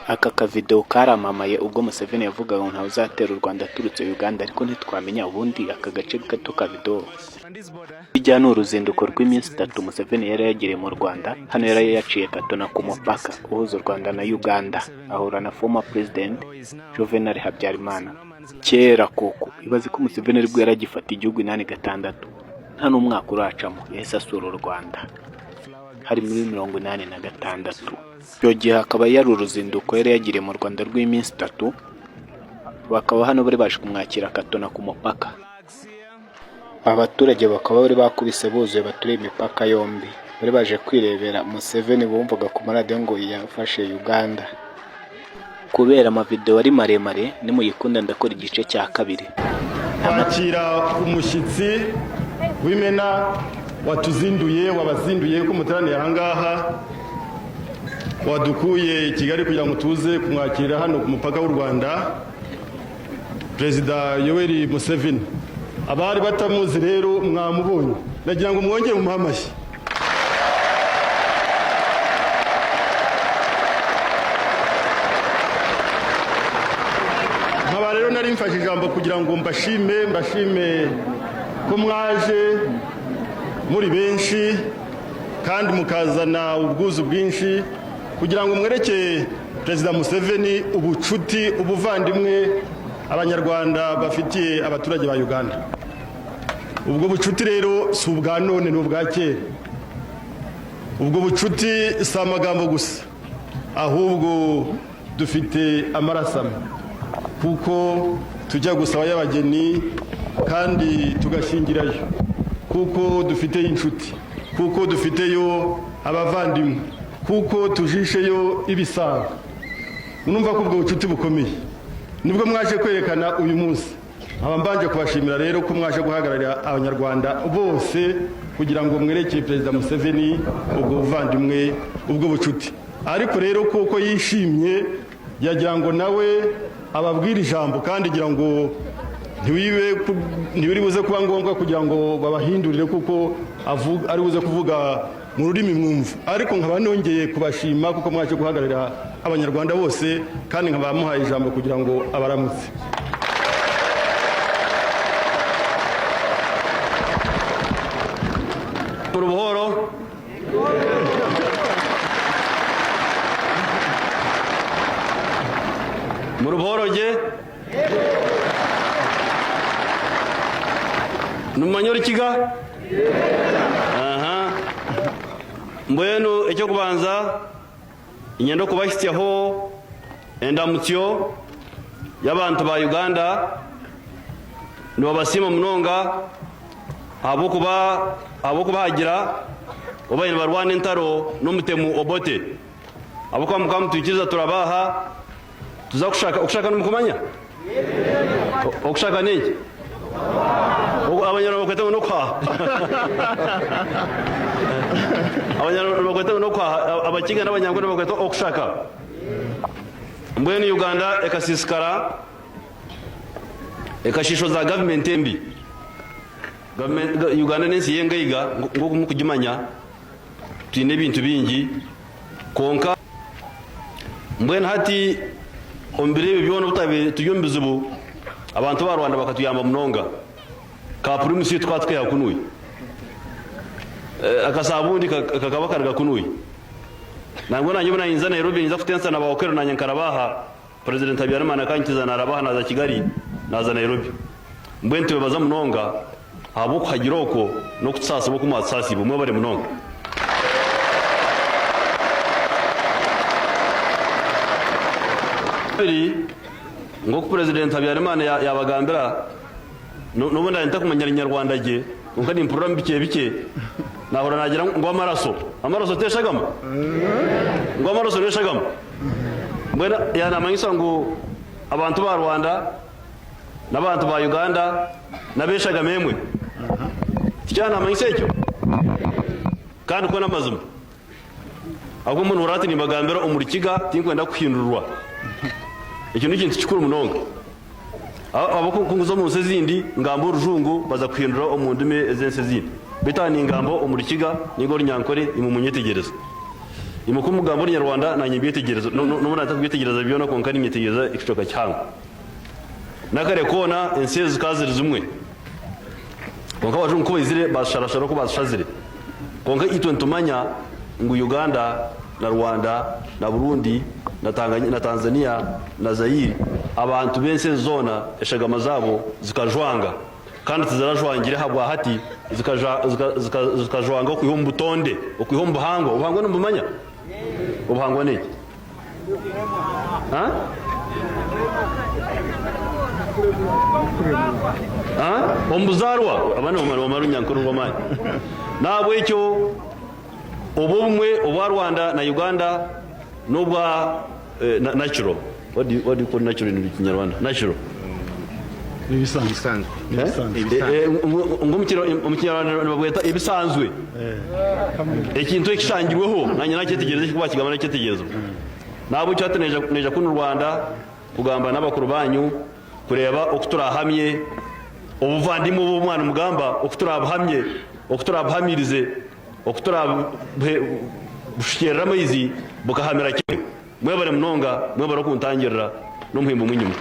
Aka kavideo karamamaye ubwo Museveni yavugaga ngo ntawe uzatera u Rwanda aturutse Uganda, ariko ntitwamenya ubundi aka gace gato ka video bijyana uruzinduko rw'iminsi 3 Museveni yari yagiriye mu Rwanda. Hano yari yaciye Katona ku mupaka uhuza u Rwanda na Uganda, ahura na former president Juvenal Habyarimana. Kera koko ibaze ko Museveni ari bwo yaragifata igihugu 86 nta n'umwaka uracamo yahise asura u Rwanda hari muri 86. Icyo gihe akaba yari uruzinduko yari yagiriye mu Rwanda rw'iminsi 3, bakaba hano bari baje kumwakira Katona ku mupaka. Abaturage bakaba bari bakubise buzuye baturiye imipaka yombi, bari baje kwirebera Museveni bumvaga ku maradiyo ngo yafashe Uganda. Kubera amavideo ari maremare nimuyikunda ndakora igice cya kabiri. Kwakira umushyitsi w'imena watuzinduye wabazinduye ko muteraniye ahangaha, wadukuye Kigali kugira ngo tuze kumwakira hano ku mupaka w'u Rwanda, Perezida Yoweri Museveni. Abari batamuzi rero mwamubonye, nagira ngo mwongere mu amashyi. Nkaba rero nari mfashe ijambo kugira ngo mbashime ko mwaje muri benshi kandi mukazana ubwuzu bwinshi kugira ngo mwereke Perezida Museveni ubucuti ubuvandimwe abanyarwanda bafitiye abaturage ba Uganda. Ubwo bucuti rero si ubwa none n'ubwa kera. Ubwo bucuti si amagambo gusa, ahubwo dufite amarasamo, kuko tujya gusaba y'abageni kandi tugashingirayo, kuko dufite inshuti, kuko dufiteyo abavandimwe, kuko tujisheyo ibisanga. Unumva ko ubwo bucuti bukomeye nibwo mwaje kwerekana uyu munsi. Abambanje kubashimira rero ko mwaje guhagararira abanyarwanda bose kugira ngo mwerekeye Perezida Museveni ubwo buvandimwe ubwo bucuti. Ariko rero kuko yishimye yagira ngo nawe ababwira ijambo, kandi gira ngo ntiwiri buze kuba ngombwa kugira ngo babahindurire kuko ari buze kuvuga mu rurimi mwumva. Ariko nkaba nongeye kubashima kuko mwaje guhagararira abanyarwanda bose, kandi nkaba muhaye ijambo kugira ngo abaramutse. Buhoro mu ruhoroge numanyori kiga mbwenu ecyo kubanza inyendo kubashyizeho endamutyo y'abantu ba Uganda nibabasima munonga abo kubahagira obayine barwana entaro n'umutemu Obote abo kwa mukamutwikiriza turabaha tuza kushaka n'umukumanya okushaka niki abanyarwanda bakwete no kwa abanyarwanda bakwete no kwa abakiga n'abanyarwanda bakwete okushaka mbwene Uganda ekasisikara ekashisho za government mbi. Uganda nensi yengayiga ngo kumukujimanya tine bintu bingi konka mbwene hati ombere bibona butabe tuyombizubu abantu ba Rwanda bakatuyamba munonga ka primusi twatwe yakunuye akasabundi kakabakaraga kunuye nango nanjye bana inza Nairobi nza kutensa na bawokero na Nyankarabaha President Habyarimana kankiza na Rabaha naza Kigali naza Nairobi mbwene tubaza munonga abo kuhagiroko no kutsasa bo kumatsasi bumwe bari munonga ngo ku President Habyarimana yabagambira n'ubundi nta kumenya Nyarwanda je ngo ni program bike nahora nagira ngo amaraso teshagama ngo amaraso teshagama mbona yanamanyisa ngo abantu ba Rwanda n'abantu ba Uganda nabeshaga memwe cyana amanyisa cyo kandi ko namazuma ahubwo umuntu urati ni magambira umurikiga tinkwenda kuhindurwa. Icyo ni kintu kikuru munonga abo kunguzo mu nsezindi ngambo rujungu baza kuhindura omundime ezense zindi betani ngambo umurikiga nigori nyankore imumunyetegereza imuko umugambo nyarwanda nanye bitegerezo no atakubitegereza byo no konkani nyitegereza ikicoka cyangu nakare kona ensezi kaziri zumwe konka wajun ko izire basharashara ko bashazire konka itwe ntumanya ngo Uganda na Rwanda na Burundi na Tanzania na Zaire abantu bense zona eshagama zabo zikajwanga kandi tuzarajwangire habwa hati zikajwanga kwihomba utonde okwihomba hango ubuhango n'umumanya ubuhango ni ombuzarwa abana bamaru nyankuru ngomani nabwo icyo ubumwe obwa Rwanda na Uganda nubwa natural what do you call natural in Kinyarwanda natural ibisanzwe umukirarwanda bagweta ibisanzwe ikintu ekishangirweho nanye nakitegereje kuba kigabana nakitegerezo nabo cyateneje kuno Rwanda kugamba n'abakuru banyu kureba okuturahamye ubuvandimwe bw'umwana mugamba okuturahamye okuturahamirize okuturabushyirira amazi bukahamira kimwe mwebare mnonga mwebare kuntangirira no muhimbo mwinyuma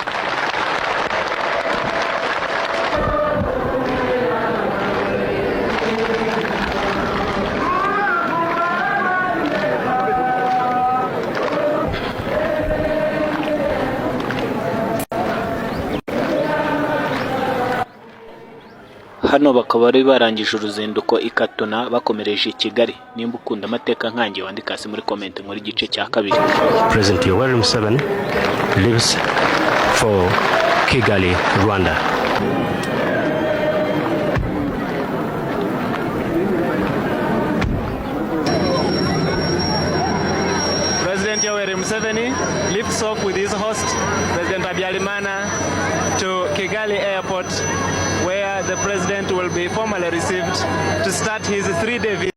hano bakaba bari barangije uruzinduko i Katuna bakomereje i Kigali. Nimba ukunda amateka nkanjye wandika hasi muri comment muri gice cya kabiri. President Yoweri Museveni leaves for Kigali, Rwanda. President Yoweri Museveni lifts off with his host, President Habyarimana, to Kigali Airport, where the president will be formally received to start his 3-day visit.